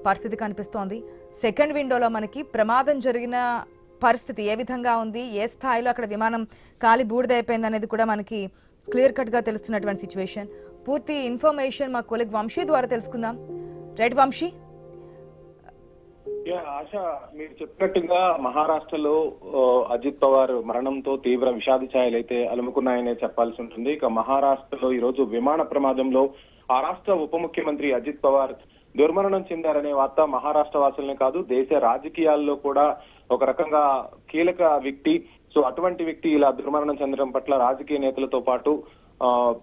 పరిస్థితి కనిపిస్తోంది. సెకండ్ విండోలో మనకి ప్రమాదం జరిగిన పరిస్థితి ఏ విధంగా ఉంది, ఏ స్థాయిలో అక్కడ విమానం కాలి బూడిదైపోయింది అనేది కూడా మనకి క్లియర్ కట్ గా తెలుస్తున్నటువంటి సిచ్యువేషన్. పూర్తి ఇన్ఫర్మేషన్ మా కొలీగ్ వంశీ ద్వారా తెలుసుకుందాం. రైట్ వంశీ? ఆశ, మీరు చెప్పినట్టుగా మహారాష్ట్రలో అజిత్ పవార్ మరణంతో తీవ్ర విషాద ఛాయలు అయితే అలుముకున్నాయనే చెప్పాల్సి ఉంటుంది. ఇక మహారాష్ట్రలో ఈ రోజు విమాన ప్రమాదంలో ఆ రాష్ట్ర ఉప ముఖ్యమంత్రి అజిత్ పవార్ దుర్మరణం చెందారనే వార్త మహారాష్ట్ర వాసులనే కాదు దేశ రాజకీయాల్లో కూడా ఒక రకంగా కీలక వ్యక్తి. సో అటువంటి వ్యక్తి ఇలా దుర్మరణం చెందడం పట్ల రాజకీయ నేతలతో పాటు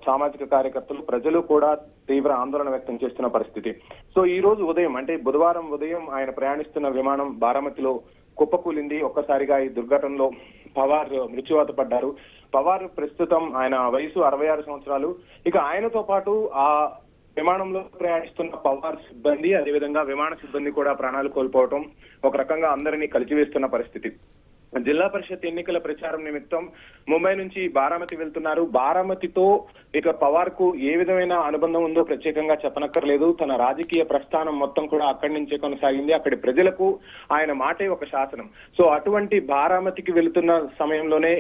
సామాజిక కార్యకర్తలు, ప్రజలు కూడా తీవ్ర ఆందోళన వ్యక్తం చేస్తున్న పరిస్థితి. సో ఈ రోజు ఉదయం అంటే బుధవారం ఉదయం ఆయన ప్రయాణిస్తున్న విమానం బారామతిలో కుప్పకూలింది. ఒక్కసారిగా ఈ దుర్ఘటనలో పవార్ మృత్యువాత పడ్డారు. పవార్ ప్రస్తుతం ఆయన వయసు 66 సంవత్సరాలు. ఇక ఆయనతో పాటు ఆ విమానంలో ప్రయాణిస్తున్న పవార్ సిబ్బంది, అదేవిధంగా విమాన సిబ్బంది కూడా ప్రాణాలు కోల్పోవటం ఒక రకంగా అందరినీ కలిచివేస్తున్న పరిస్థితి. జిల్లా పరిషత్ ఎన్నికల ప్రచారం నిమిత్తం ముంబై నుంచి బారామతి వెళ్తున్నారు. బారామతితో ఇక పవార్ కు ఏ విధమైన అనుబంధం ఉందో ప్రత్యేకంగా చెప్పనక్కర్లేదు. తన రాజకీయ ప్రస్థానం మొత్తం కూడా అక్కడి నుంచే కొనసాగింది. అక్కడి ప్రజలకు ఆయన మాటే ఒక శాసనం. సో అటువంటి బారామతికి వెళుతున్న సమయంలోనే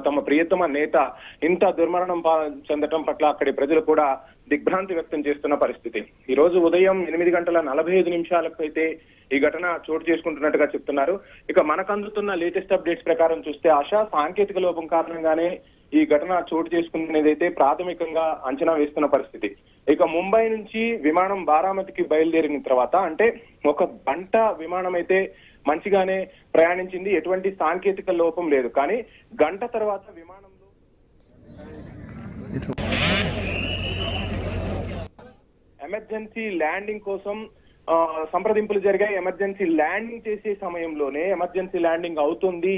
తమ ప్రియతమ నేత ఇంత దుర్మరణం చెందటం పట్ల అక్కడి ప్రజలు కూడా దిగ్భ్రాంతి వ్యక్తం చేస్తున్న పరిస్థితి. ఈ రోజు ఉదయం 8:45 అయితే ఈ ఘటన చోటు చేసుకుంటున్నట్టుగా చెప్తున్నారు. ఇక మనకు అందుతున్న లేటెస్ట్ అప్డేట్స్ ప్రకారం చూస్తే ఆశా సాంకేతిక లోపం కారణంగానే ఈ ఘటన చోటు చేసుకునేదైతే ప్రాథమికంగా అంచనా వేస్తున్న పరిస్థితి. ఇక ముంబై నుంచి విమానం బారామతికి బయలుదేరిన తర్వాత అంటే 1 గంట విమానం అయితే మంచిగానే ప్రయాణించింది, ఎటువంటి సాంకేతిక లోపం లేదు. కానీ గంట తర్వాత విమానంలో ఎమర్జెన్సీ ల్యాండింగ్ కోసం సంప్రదింపులు జరిగాయి. ఎమర్జెన్సీ ల్యాండింగ్ చేసే సమయంలోనే ఎమర్జెన్సీ ల్యాండింగ్ అవుతుంది,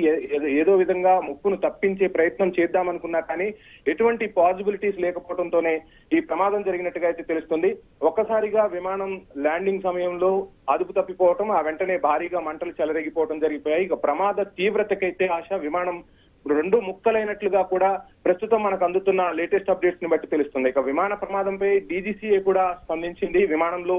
ఏదో విధంగా ముప్పును తప్పించే ప్రయత్నం చేద్దామనుకున్నా కానీ ఎటువంటి పాసిబిలిటీస్ లేకపోవడంతోనే ఈ ప్రమాదం జరిగినట్టుగా అయితే తెలుస్తుంది. ఒక్కసారిగా విమానం ల్యాండింగ్ సమయంలో అదుపు తప్పిపోవటం, ఆ వెంటనే భారీగా మంటలు చెలరేగిపోవడం జరిగిపోయాయి. ఇక ప్రమాద తీవ్రతకైతే ఆశ విమానం 2 ముక్కలైనట్లుగా కూడా ప్రస్తుతం మనకు అందుతున్న లేటెస్ట్ అప్డేట్స్ ని బట్టి తెలుస్తుంది. ఇక విమాన ప్రమాదంపై డీజీసీఏ కూడా స్పందించింది. విమానంలో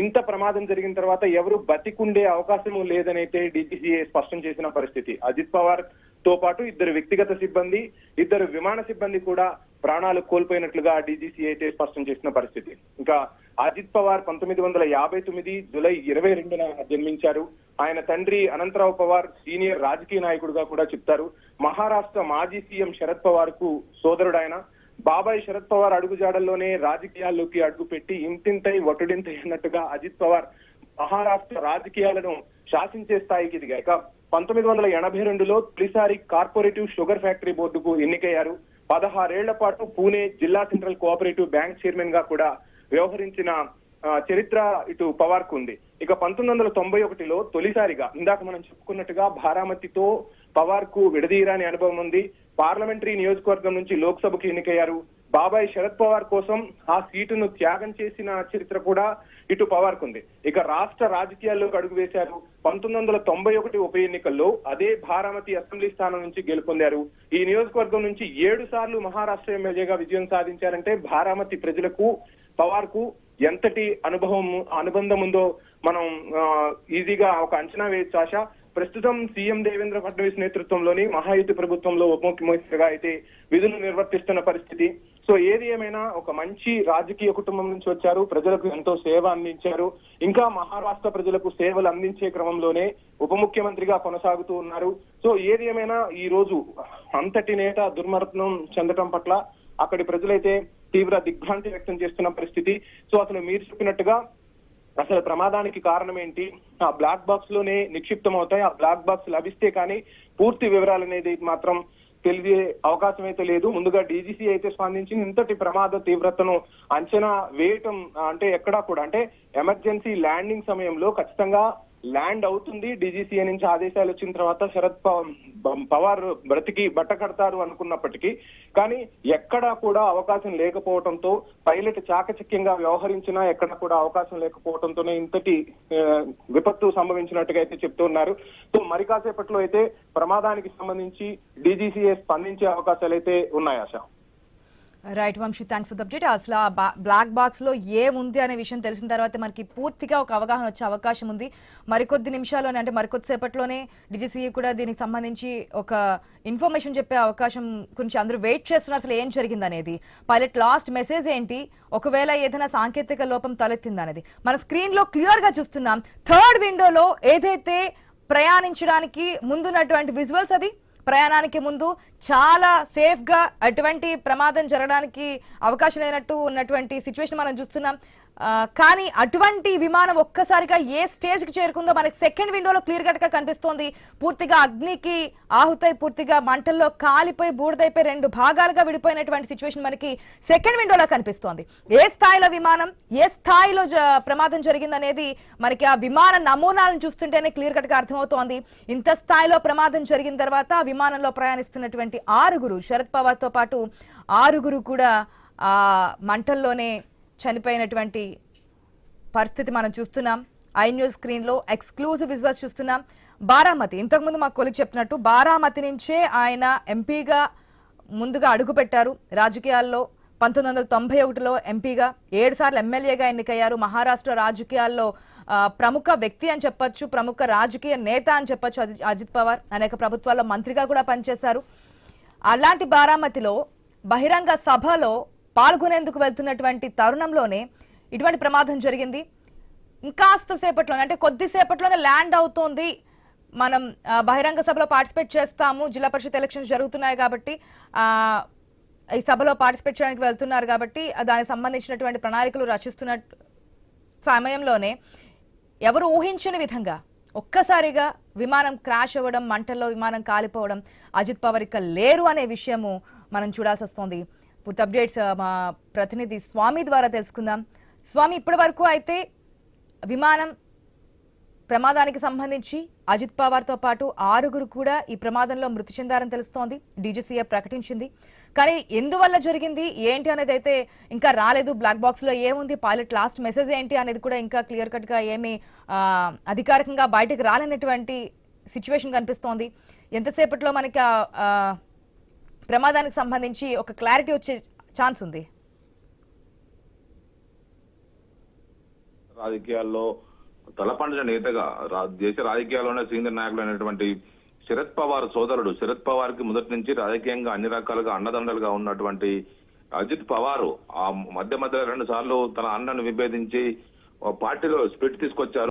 ఇంత ప్రమాదం జరిగిన తర్వాత ఎవరు బతికుండే అవకాశం లేదనైతే డీజీసీఏ స్పష్టం చేసిన పరిస్థితి. అజిత్ పవార్ తో పాటు 2 వ్యక్తిగత సిబ్బంది, 2 విమాన సిబ్బంది కూడా ప్రాణాలు కోల్పోయినట్లుగా డీజీసీఏ అయితే స్పష్టం చేసిన పరిస్థితి. ఇంకా అజిత్ పవార్ 1959 జూలై 22న జన్మించారు. ఆయన తండ్రి అనంతరావు పవార్ సీనియర్ రాజకీయ నాయకుడిగా కూడా చెప్తారు. మహారాష్ట్ర మాజీ సీఎం శరద్ పవార్ కు సోదరుడు ఆయన. బాబాయ్ శరద్ పవార్ అడుగుజాడల్లోనే రాజకీయాల్లోకి అడుగుపెట్టి ఇంతింతై ఒటుడింతై అన్నట్టుగా అజిత్ పవార్ మహారాష్ట్ర రాజకీయాలను శాసించే స్థాయికి ఎదిగాక 1982లో తొలిసారి కార్పొరేటివ్ షుగర్ ఫ్యాక్టరీ బోర్డుకు ఎన్నికయ్యారు. 16 ఏళ్ల పాటు పూణే జిల్లా సెంట్రల్ కోఆపరేటివ్ బ్యాంక్ చైర్మన్ గా కూడా వ్యవహరించిన చరిత్ర ఇటు పవార్ కు ఉంది. ఇక 1991లో తొలిసారిగా ఇందాక మనం చెప్పుకున్నట్టుగా బారామతితో పవార్ కు విడదీయరాని అనుభవం ఉంది. పార్లమెంటరీ నియోజకవర్గం నుంచి లోక్సభకు ఎన్నికయ్యారు. బాబాయ్ శరద్ పవార్ కోసం ఆ సీటును త్యాగం చేసిన చరిత్ర కూడా ఇటు పవార్ కు ఉంది. ఇక రాష్ట్ర రాజకీయాల్లోకి అడుగు వేశారు. 1991 ఉప ఎన్నికల్లో అదే బారామతి అసెంబ్లీ స్థానం నుంచి గెలుపొందారు. ఈ నియోజకవర్గం నుంచి 7 సార్లు మహారాష్ట్ర ఎమ్మెల్యేగా విజయం సాధించారంటే బారామతి ప్రజలకు పవార్ కు ఎంతటి అనుబంధం ఉందో మనం ఈజీగా ఒక అంచనా వేయొచ్చు ఆశ. ప్రస్తుతం సీఎం దేవేంద్ర ఫడ్నవీస్ నేతృత్వంలోని మహాయుతి ప్రభుత్వంలో ఉప ముఖ్యమంత్రిగా అయితే విధులు నిర్వర్తిస్తున్న పరిస్థితి. సో ఏది ఏమైనా ఒక మంచి రాజకీయ కుటుంబం నుంచి వచ్చారు, ప్రజలకు ఎంతో సేవ అందించారు. ఇంకా మహారాష్ట్ర ప్రజలకు సేవలు అందించే క్రమంలోనే ఉప ముఖ్యమంత్రిగా కొనసాగుతూ ఉన్నారు. సో ఏది ఏమైనా ఈ రోజు అంతటి నేత దుర్మరణం చెందటం పట్ల అక్కడి ప్రజలైతే తీవ్ర దిగ్భ్రాంతి వ్యక్తం చేస్తున్న పరిస్థితి. సో అసలు మీరు చెప్పినట్టుగా అసలు ప్రమాదానికి కారణం ఏంటి, ఆ బ్లాక్ బాక్స్ లోనే నిక్షిప్తం అవుతాయి. ఆ బ్లాక్ బాక్స్ లభిస్తే కానీ పూర్తి వివరాలు అనేది మాత్రం తెలిసే అవకాశం అయితే లేదు. ముందుగా డీజీసీ అయితే స్పందించి ఇంతటి ప్రమాద తీవ్రతను అంచనా వేయటం అంటే ఎక్కడా కూడా అంటే ఎమర్జెన్సీ ల్యాండింగ్ సమయంలో ఖచ్చితంగా ల్యాండ్ అవుతుంది. డీజీసీఏ నుంచి ఆదేశాలు వచ్చిన తర్వాత శరద్ పవార్ బ్రతికి బట్ట కడతారు అనుకున్నప్పటికీ కానీ ఎక్కడా కూడా అవకాశం లేకపోవడంతో పైలట్ చాకచక్యంగా వ్యవహరించినా ఎక్కడ కూడా అవకాశం లేకపోవడంతోనే ఇంతటి విపత్తు సంభవించినట్టుగా అయితే చెప్తూ ఉన్నారు. సో మరి కాసేపట్లో అయితే ప్రమాదానికి సంబంధించి డీజీసీఏ స్పందించే అవకాశాలు అయితే ఉన్నాయి ఆశ. Right Vamshi, thanks for the update. అసలు ఆ బ్లాక్ బాక్స్ లో ఏముంది అనే విషయం తెలిసిన తర్వాత మనకి పూర్తిగా ఒక అవగాహన వచ్చే అవకాశం ఉంది. మరికొద్ది నిమిషాల్లోనే, అంటే మరికొద్దిసేపట్లోనే డీజీసీఏ కూడా దీనికి సంబంధించి ఒక ఇన్ఫర్మేషన్ చెప్పే అవకాశం గురించి అందరూ వెయిట్ చేస్తున్నారు. అసలు ఏం జరిగింది అనేది, పైలట్ లాస్ట్ మెసేజ్ ఏంటి, ఒకవేళ ఏదైనా సాంకేతిక లోపం తలెత్తింది అనేది మన స్క్రీన్ లో క్లియర్ గా చూస్తున్నాం. థర్డ్ విండోలో ఏదైతే ప్రయాణించడానికి ముందున్నటువంటి విజువల్స్, అది ప్రయాణానికి ముందు చాలా సేఫ్ గా అటువంటి ప్రమాదం జరగడానికి అవకాశం లేనట్టు ఉన్నటువంటి సిచ్యువేషన్ మనం చూస్తున్నాం. కానీ అటువంటి విమానం ఒక్కసారిగా ఏ స్టేజ్ కి చేరుకుందో మనకి సెకండ్ విండోలో క్లియర్ కట్ గా కనిపిస్తోంది. పూర్తిగా అగ్నికి ఆహుతై, పూర్తిగా మంటల్లో కాలిపోయి బూడిదైపోయి రెండు భాగాలుగా విడిపోయినటువంటి సిచ్యువేషన్ మనకి సెకండ్ విండోలో కనిపిస్తోంది. ఏ స్థాయిలో విమానం, ఏ స్థాయిలో ప్రమాదం జరిగిందనేది మనకి ఆ విమాన నమూనాలను చూస్తుంటేనే క్లియర్ కట్ గా అర్థమవుతోంది. ఇంత స్థాయిలో ప్రమాదం జరిగిన తర్వాత విమానంలో ప్రయాణిస్తున్నటువంటి 6 శరద్ పవార్ తో పాటు 6 కూడా ఆ మంటల్లోనే చనిపోయినటువంటి పరిస్థితి మనం చూస్తున్నాం. ఐ న్యూస్ స్క్రీన్ లో ఎక్స్క్లూజివ్ విజువల్స్ చూస్తున్నాం. బారామతి, ఇంతకుముందు మా కొలిగ్ చెప్పినట్టు బారామతి నుంచే ఆయన ఎంపీగా ముందుగా అడుగుపెట్టారు రాజకీయాల్లో. 1991లో ఎంపీగా, 7 సార్లు ఎమ్మెల్యేగా ఎన్నికయ్యారు. మహారాష్ట్ర రాజకీయాల్లో ప్రముఖ వ్యక్తి అని చెప్పొచ్చు, ప్రముఖ రాజకీయ నేత అని చెప్పొచ్చు అజిత్ పవార్. అనేక ప్రభుత్వాల్లో మంత్రిగా కూడా పనిచేశారు. అలాంటి బారామతిలో బహిరంగ సభలో పాల్గొనేందుకు వెళ్తున్నటువంటి తరుణంలోనే ఇటువంటి ప్రమాదం జరిగింది. ఇంకాస్త సేపట్లోనే, అంటే కొద్దిసేపట్లోనే ల్యాండ్ అవుతోంది. మనం బహిరంగ సభలో పార్టిసిపేట్ చేస్తాము, జిల్లా పరిషత్ ఎలక్షన్స్ జరుగుతున్నాయి కాబట్టి ఈ సభలో పార్టిసిపేట్ చేయడానికి వెళ్తున్నారు కాబట్టి దానికి సంబంధించినటువంటి ప్రణాళికలు రచిస్తున్న సమయంలోనే ఎవరు ఊహించని విధంగా ఒక్కసారిగా విమానం క్రాష్ అవ్వడం, మంటల్లో విమానం కాలిపోవడం, అజిత్ పవార్ ఇక లేరు అనే విషయము మనం చూడాల్సి వస్తుంది. పూర్తి అప్డేట్స్ మా ప్రతినిధి స్వామి ద్వారా తెలుసుకుందాం. స్వామి, ఇప్పటి వరకు అయితే విమానం ప్రమాదానికి సంబంధించి అజిత్ పవార్ తో పాటు 6 కూడా ఈ ప్రమాదంలో మృతి చెందారని తెలుస్తోంది, డీజీసీఏ ప్రకటించింది. కానీ ఎందువల్ల జరిగింది ఏంటి అనేది అయితే ఇంకా రాలేదు. బ్లాక్ బాక్స్ లో ఏముంది, పైలట్ లాస్ట్ మెసేజ్ ఏంటి అనేది కూడా ఇంకా క్లియర్ కట్ గా ఏమీ అధికారికంగా బయటకు రాలేనటువంటి సిచ్యువేషన్ కనిపిస్తోంది. ఎంతసేపట్లో మనకి ప్రమాదానికి సంబంధించి ఒక క్లారిటీ వచ్చే ఛాన్స్ ఉంది? రాజకీయాల్లో తలపండిన నేతగా దేశ రాజకీయాల్లోనే సీనియర్ నాయకులు అయినటువంటి శరద్ పవార్ సోదరుడు, శరద్ పవార్ కి మొదటి నుంచి రాజకీయంగా అన్ని రకాలుగా అండదండలుగా ఉన్నటువంటి అజిత్ పవార్ ఆ మధ్య 2 సార్లు తన అన్నను విభేదించి పార్టీలో స్ప్లిట్ తీసుకొచ్చారు.